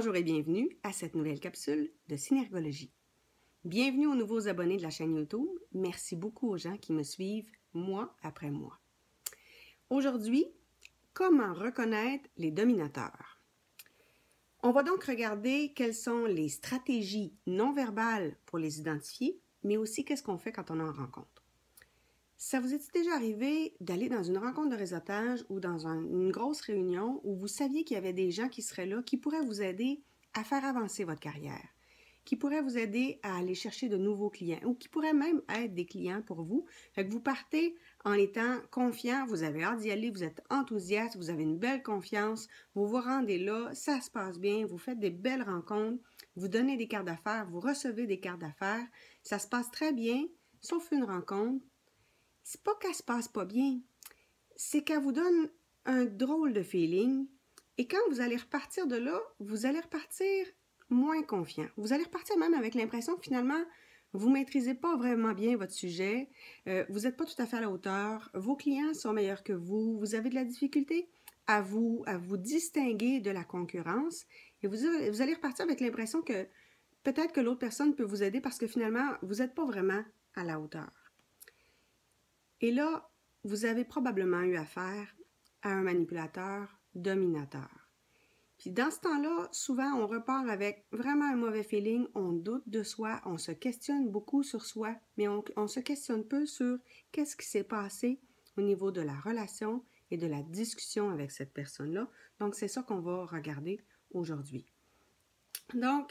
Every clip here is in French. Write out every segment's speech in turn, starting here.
Bonjour et bienvenue à cette nouvelle capsule de Synergologie. Bienvenue aux nouveaux abonnés de la chaîne YouTube. Merci beaucoup aux gens qui me suivent mois après mois. Aujourd'hui, comment reconnaître les dominateurs? On va donc regarder quelles sont les stratégies non verbales pour les identifier, mais aussi qu'est-ce qu'on fait quand on en rencontre. Ça vous est déjà arrivé d'aller dans une rencontre de réseautage ou dans une grosse réunion où vous saviez qu'il y avait des gens qui seraient là, qui pourraient vous aider à faire avancer votre carrière, qui pourraient vous aider à aller chercher de nouveaux clients ou qui pourraient même être des clients pour vous. Fait que vous partez en étant confiant, vous avez hâte d'y aller, vous êtes enthousiaste, vous avez une belle confiance, vous vous rendez là, ça se passe bien, vous faites des belles rencontres, vous donnez des cartes d'affaires, vous recevez des cartes d'affaires, ça se passe très bien, sauf une rencontre. C'est pas qu'elle se passe pas bien, c'est qu'elle vous donne un drôle de feeling et quand vous allez repartir de là, vous allez repartir moins confiant. Vous allez repartir même avec l'impression que finalement, vous ne maîtrisez pas vraiment bien votre sujet, vous n'êtes pas tout à fait à la hauteur, vos clients sont meilleurs que vous avez de la difficulté à vous distinguer de la concurrence et vous allez repartir avec l'impression que peut-être que l'autre personne peut vous aider parce que finalement, vous n'êtes pas vraiment à la hauteur. Et là, vous avez probablement eu affaire à un manipulateur dominateur. Puis dans ce temps-là, souvent, on repart avec vraiment un mauvais feeling, on doute de soi, on se questionne beaucoup sur soi, mais on se questionne peu sur qu'est-ce qui s'est passé au niveau de la relation et de la discussion avec cette personne-là. Donc, c'est ça qu'on va regarder aujourd'hui. Donc,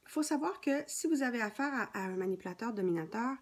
il faut savoir que si vous avez affaire à un manipulateur dominateur,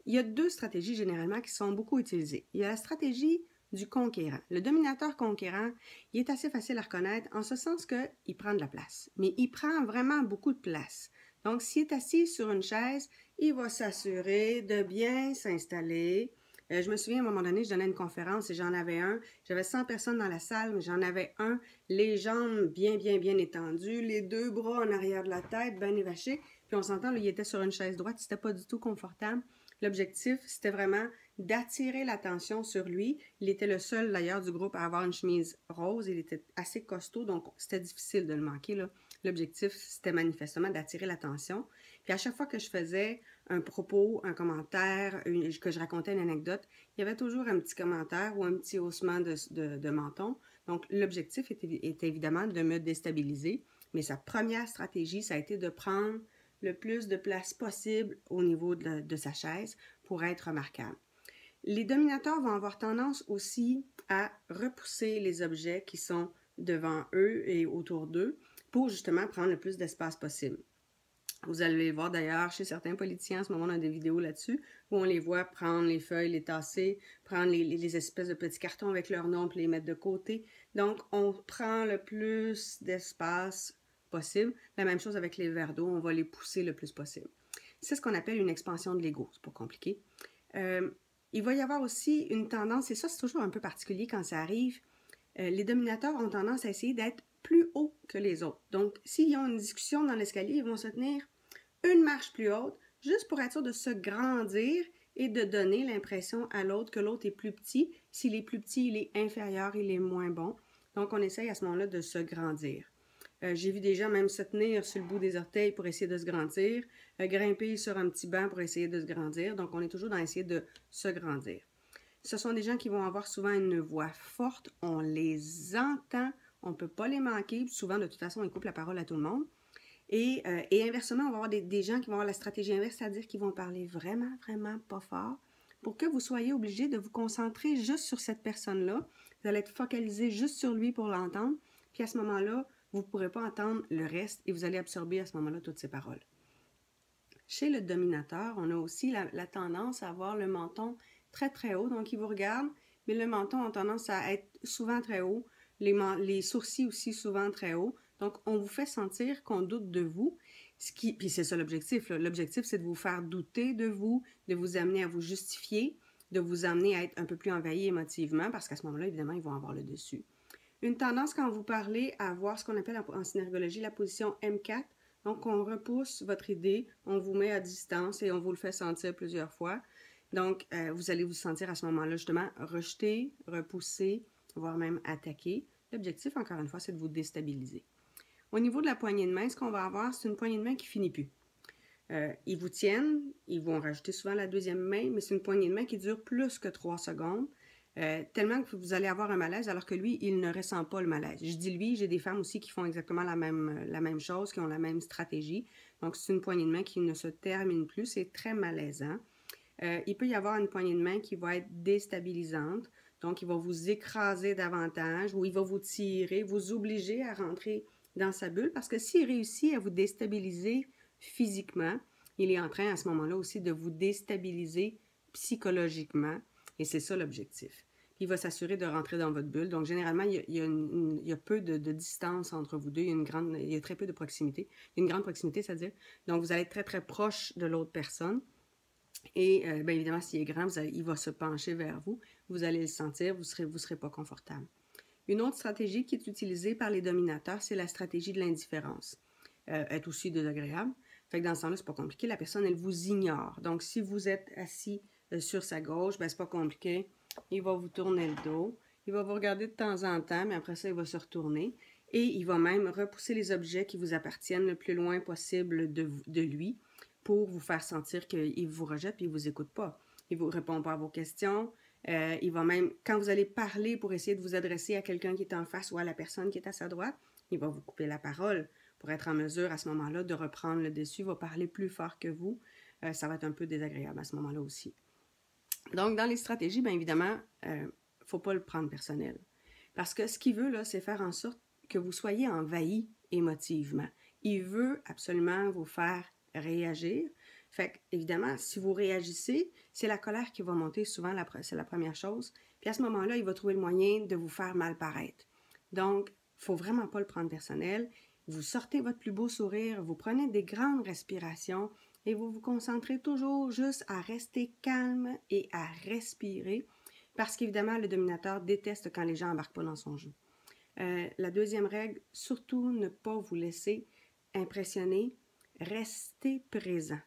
il y a deux stratégies généralement qui sont beaucoup utilisées. Il y a la stratégie du conquérant. Le dominateur conquérant, il est assez facile à reconnaître en ce sens qu'il prend de la place. Mais il prend vraiment beaucoup de place. Donc, s'il est assis sur une chaise, il va s'assurer de bien s'installer. Je me souviens, à un moment donné, je donnais une conférence et j'en avais un. J'avais 100 personnes dans la salle, mais j'en avais un. Les jambes bien étendues, les deux bras en arrière de la tête, bien évachés. Puis on s'entend, il était sur une chaise droite, c'était pas du tout confortable. L'objectif, c'était vraiment d'attirer l'attention sur lui. Il était le seul, d'ailleurs, du groupe à avoir une chemise rose. Il était assez costaud, donc c'était difficile de le manquer, là. L'objectif, c'était manifestement d'attirer l'attention. Puis à chaque fois que je faisais un propos, un commentaire, que je racontais une anecdote, il y avait toujours un petit commentaire ou un petit haussement de menton. Donc, l'objectif était évidemment de me déstabiliser. Mais sa première stratégie, ça a été de prendre le plus de place possible au niveau de sa chaise pour être remarquable. Les dominateurs vont avoir tendance aussi à repousser les objets qui sont devant eux et autour d'eux pour justement prendre le plus d'espace possible. Vous allez le voir d'ailleurs chez certains politiciens, en ce moment on a des vidéos là-dessus, où on les voit prendre les feuilles, les tasser, prendre les espèces de petits cartons avec leur nom et les mettre de côté. Donc on prend le plus d'espace possible. La même chose avec les verres d'eau, on va les pousser le plus possible. C'est ce qu'on appelle une expansion de l'ego, c'est pas compliqué. Il va y avoir aussi une tendance, et ça c'est toujours un peu particulier quand ça arrive, les dominateurs ont tendance à essayer d'être plus haut que les autres. Donc, s'ils ont une discussion dans l'escalier, ils vont se tenir une marche plus haute, juste pour être sûr de se grandir et de donner l'impression à l'autre que l'autre est plus petit. S'il est plus petit, il est inférieur, il est moins bon. Donc, on essaye à ce moment-là de se grandir. J'ai vu des gens même se tenir sur le bout des orteils pour essayer de se grandir, grimper sur un petit banc pour essayer de se grandir. Donc, on est toujours dans essayer de se grandir. Ce sont des gens qui vont avoir souvent une voix forte, on les entend, on ne peut pas les manquer. Souvent, de toute façon, ils coupent la parole à tout le monde. Et inversement, on va avoir des gens qui vont avoir la stratégie inverse, c'est-à-dire qu'ils vont parler vraiment pas fort pour que vous soyez obligé de vous concentrer juste sur cette personne-là. Vous allez être focalisé juste sur lui pour l'entendre. Puis à ce moment-là, vous ne pourrez pas entendre le reste et vous allez absorber à ce moment-là toutes ces paroles. Chez le dominateur, on a aussi la tendance à avoir le menton très haut. Donc, il vous regarde, mais le menton a tendance à être souvent très haut. Les sourcils aussi souvent très hauts. Donc, on vous fait sentir qu'on doute de vous. Puis c'est ça l'objectif. L'objectif, c'est de vous faire douter de vous, de vous amener à vous justifier, de vous amener à être un peu plus envahi émotivement, parce qu'à ce moment-là, évidemment, ils vont avoir le dessus. Une tendance quand vous parlez à avoir ce qu'on appelle en synergologie la position M4. Donc, on repousse votre idée, on vous met à distance et on vous le fait sentir plusieurs fois. Donc, vous allez vous sentir à ce moment-là justement rejeté, repoussé, voire même attaqué. L'objectif, encore une fois, c'est de vous déstabiliser. Au niveau de la poignée de main, ce qu'on va avoir, c'est une poignée de main qui finit plus. Ils vous tiennent, ils vont rajouter souvent la deuxième main, mais c'est une poignée de main qui dure plus que 3 secondes, tellement que vous allez avoir un malaise, alors que lui, il ne ressent pas le malaise. Je dis lui, j'ai des femmes aussi qui font exactement la même chose, qui ont la même stratégie. Donc, c'est une poignée de main qui ne se termine plus, c'est très malaisant. Il peut y avoir une poignée de main qui va être déstabilisante, donc il va vous écraser davantage ou il va vous tirer, vous obliger à rentrer dans sa bulle, parce que s'il réussit à vous déstabiliser physiquement, il est en train à ce moment-là aussi de vous déstabiliser psychologiquement, et c'est ça l'objectif. Puis il va s'assurer de rentrer dans votre bulle. Donc généralement, il y a peu de distance entre vous deux, il y a très peu de proximité. Il y a une grande proximité, c'est-à-dire, donc vous allez être très très proche de l'autre personne. Et bien évidemment, s'il est grand, il va se pencher vers vous. Vous allez le sentir, vous serez pas confortable. Une autre stratégie qui est utilisée par les dominateurs, c'est la stratégie de l'indifférence. Est aussi désagréable. Fait que dans ce temps-là, c'est pas compliqué. La personne, elle vous ignore. Donc, si vous êtes assis sur sa gauche, ben c'est pas compliqué. Il va vous tourner le dos. Il va vous regarder de temps en temps, mais après ça, il va se retourner. Et il va même repousser les objets qui vous appartiennent le plus loin possible de lui pour vous faire sentir qu'il vous rejette et il ne vous écoute pas. Il ne vous répond pas à vos questions. Il va même, quand vous allez parler pour essayer de vous adresser à quelqu'un qui est en face ou à la personne qui est à sa droite, il va vous couper la parole pour être en mesure à ce moment-là de reprendre le dessus. Il va parler plus fort que vous. Ça va être un peu désagréable à ce moment-là aussi. Donc, dans les stratégies, bien évidemment, il ne faut pas le prendre personnel. Parce que ce qu'il veut, là, c'est faire en sorte que vous soyez envahi émotivement. Il veut absolument vous faire réagir. Fait que, évidemment, si vous réagissez, c'est la colère qui va monter souvent, c'est la première chose. Puis à ce moment-là, il va trouver le moyen de vous faire mal paraître. Donc, il ne faut vraiment pas le prendre personnel. Vous sortez votre plus beau sourire, vous prenez des grandes respirations et vous vous concentrez toujours juste à rester calme et à respirer parce qu'évidemment, le dominateur déteste quand les gens n'embarquent pas dans son jeu. La deuxième règle, surtout ne pas vous laisser impressionner, restez présent.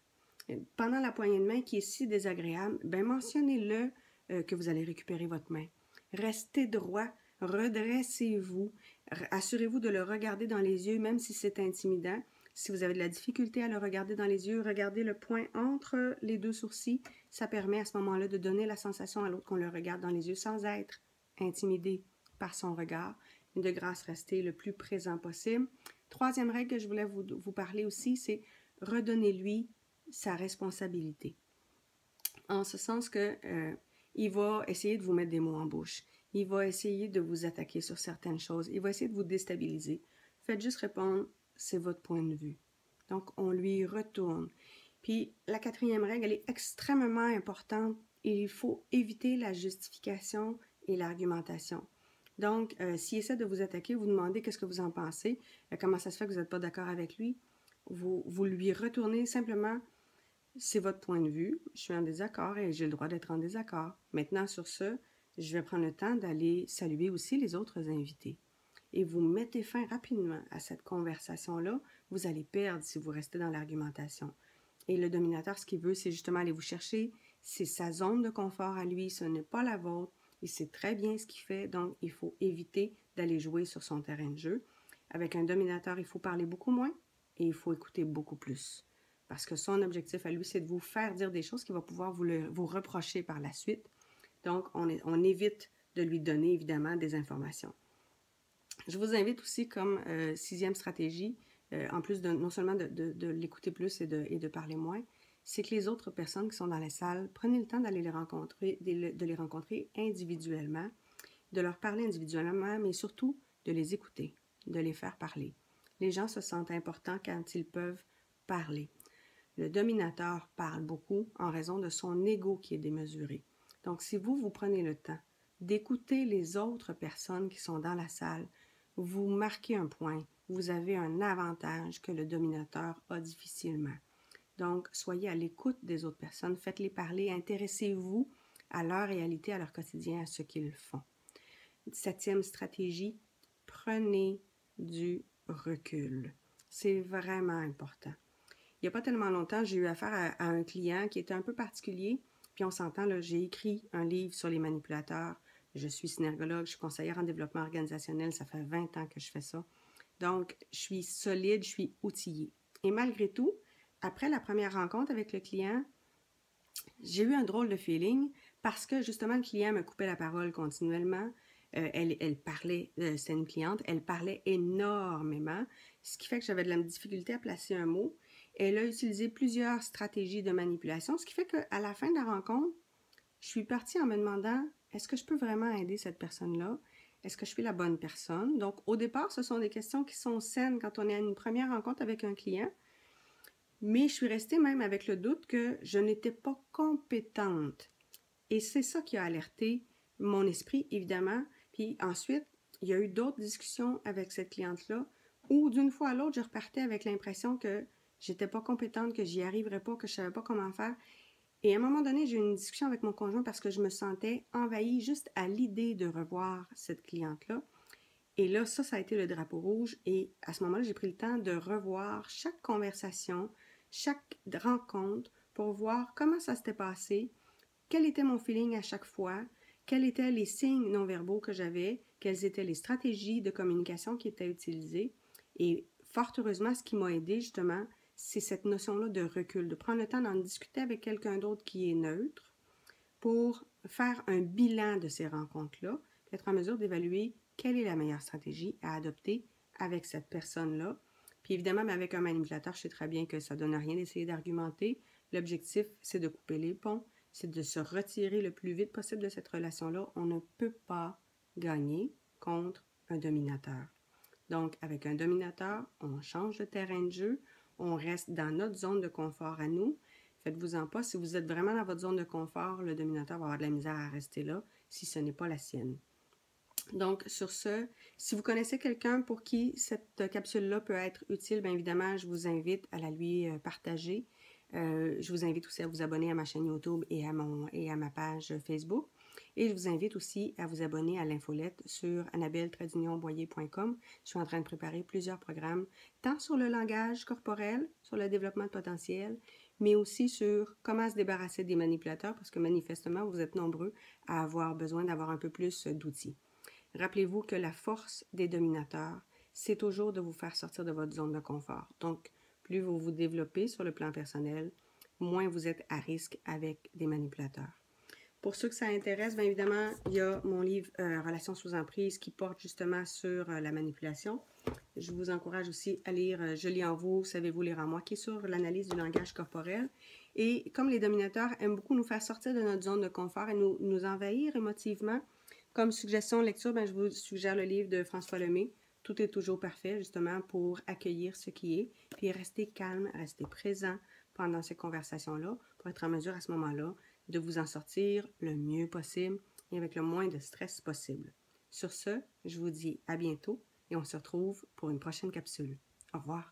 Pendant la poignée de main qui est si désagréable, ben mentionnez-le que vous allez récupérer votre main. Restez droit, redressez-vous, assurez-vous de le regarder dans les yeux, même si c'est intimidant. Si vous avez de la difficulté à le regarder dans les yeux, regardez le point entre les deux sourcils. Ça permet à ce moment-là de donner la sensation à l'autre qu'on le regarde dans les yeux sans être intimidé par son regard. Et de grâce, restez le plus présent possible. Troisième règle que je voulais vous parler aussi, c'est redonnez-lui sa responsabilité. En ce sens que il va essayer de vous mettre des mots en bouche. Il va essayer de vous attaquer sur certaines choses. Il va essayer de vous déstabiliser. Faites juste répondre, c'est votre point de vue. Donc, on lui retourne. Puis, la quatrième règle, elle est extrêmement importante. Il faut éviter la justification et l'argumentation. Donc, s'il essaie de vous attaquer, vous demandez qu'est-ce que vous en pensez, comment ça se fait que vous n'êtes pas d'accord avec lui, vous lui retournez simplement, c'est votre point de vue, je suis en désaccord et j'ai le droit d'être en désaccord. Maintenant, sur ce, je vais prendre le temps d'aller saluer aussi les autres invités. Et vous mettez fin rapidement à cette conversation-là, vous allez perdre si vous restez dans l'argumentation. Et le dominateur, ce qu'il veut, c'est justement aller vous chercher. C'est sa zone de confort à lui, ce n'est pas la vôtre. Il sait très bien ce qu'il fait, donc il faut éviter d'aller jouer sur son terrain de jeu. Avec un dominateur, il faut parler beaucoup moins et il faut écouter beaucoup plus. Parce que son objectif à lui, c'est de vous faire dire des choses qu'il va pouvoir vous reprocher par la suite. Donc, on évite de lui donner, évidemment, des informations. Je vous invite aussi comme sixième stratégie, en plus de non seulement de l'écouter plus et de parler moins, c'est que les autres personnes qui sont dans la salle, prenez le temps d'aller les rencontrer, de les rencontrer individuellement, de leur parler individuellement, mais surtout de les écouter, de les faire parler. Les gens se sentent importants quand ils peuvent parler. Le dominateur parle beaucoup en raison de son ego qui est démesuré. Donc, si vous prenez le temps d'écouter les autres personnes qui sont dans la salle, vous marquez un point, vous avez un avantage que le dominateur a difficilement. Donc, soyez à l'écoute des autres personnes, faites-les parler, intéressez-vous à leur réalité, à leur quotidien, à ce qu'ils font. Septième stratégie, prenez du recul. C'est vraiment important. Il n'y a pas tellement longtemps, j'ai eu affaire à un client qui était un peu particulier, puis on s'entend, là, j'ai écrit un livre sur les manipulateurs, je suis synergologue, je suis conseillère en développement organisationnel, ça fait 20 ans que je fais ça. Donc, je suis solide, je suis outillée. Et malgré tout, après la première rencontre avec le client, j'ai eu un drôle de feeling parce que justement, le client me coupait la parole continuellement. Elle parlait, c'était une cliente, elle parlait énormément, ce qui fait que j'avais de la difficulté à placer un mot. Elle a utilisé plusieurs stratégies de manipulation, ce qui fait qu'à la fin de la rencontre, je suis partie en me demandant, est-ce que je peux vraiment aider cette personne-là? Est-ce que je suis la bonne personne? Donc, au départ, ce sont des questions qui sont saines quand on est à une première rencontre avec un client. Mais je suis restée même avec le doute que je n'étais pas compétente. Et c'est ça qui a alerté mon esprit, évidemment. Puis ensuite, il y a eu d'autres discussions avec cette cliente-là où, d'une fois à l'autre, je repartais avec l'impression que j'étais pas compétente, que j'y arriverais pas, que je savais pas comment faire. Et à un moment donné, j'ai eu une discussion avec mon conjoint parce que je me sentais envahie juste à l'idée de revoir cette cliente-là. Et là, ça a été le drapeau rouge. Et à ce moment-là, j'ai pris le temps de revoir chaque conversation, chaque rencontre pour voir comment ça s'était passé, quel était mon feeling à chaque fois, quels étaient les signes non-verbaux que j'avais, quelles étaient les stratégies de communication qui étaient utilisées. Et fort heureusement, ce qui m'a aidé justement, c'est cette notion-là de recul, de prendre le temps d'en discuter avec quelqu'un d'autre qui est neutre pour faire un bilan de ces rencontres-là, puis être en mesure d'évaluer quelle est la meilleure stratégie à adopter avec cette personne-là. Puis évidemment, mais avec un manipulateur, je sais très bien que ça ne donne rien d'essayer d'argumenter. L'objectif, c'est de couper les ponts, c'est de se retirer le plus vite possible de cette relation-là. On ne peut pas gagner contre un dominateur. Donc, avec un dominateur, on change de terrain de jeu, on reste dans notre zone de confort à nous. Faites-vous-en pas, si vous êtes vraiment dans votre zone de confort, le dominateur va avoir de la misère à rester là si ce n'est pas la sienne. Donc, sur ce, si vous connaissez quelqu'un pour qui cette capsule-là peut être utile, bien évidemment, je vous invite à la lui partager. Je vous invite aussi à vous abonner à ma chaîne YouTube et à ma page Facebook. Et je vous invite aussi à vous abonner à l'infolette sur annabelle-boyer.com. Je suis en train de préparer plusieurs programmes, tant sur le langage corporel, sur le développement de potentiel, mais aussi sur comment se débarrasser des manipulateurs, parce que manifestement, vous êtes nombreux à avoir besoin d'avoir un peu plus d'outils. Rappelez-vous que la force des dominateurs, c'est toujours de vous faire sortir de votre zone de confort. Donc, plus vous vous développez sur le plan personnel, moins vous êtes à risque avec des manipulateurs. Pour ceux que ça intéresse, bien évidemment, il y a mon livre Relations sous emprise qui porte justement sur la manipulation. Je vous encourage aussi à lire Je lis en vous, savez-vous lire en moi, qui est sur l'analyse du langage corporel. Et comme les dominateurs aiment beaucoup nous faire sortir de notre zone de confort et nous envahir émotivement, comme suggestion de lecture, ben, je vous suggère le livre de François Lemay, Tout est toujours parfait, justement, pour accueillir ce qui est, puis rester calme, rester présent pendant ces conversations-là, pour être en mesure à ce moment-là de vous en sortir le mieux possible et avec le moins de stress possible. Sur ce, je vous dis à bientôt et on se retrouve pour une prochaine capsule. Au revoir.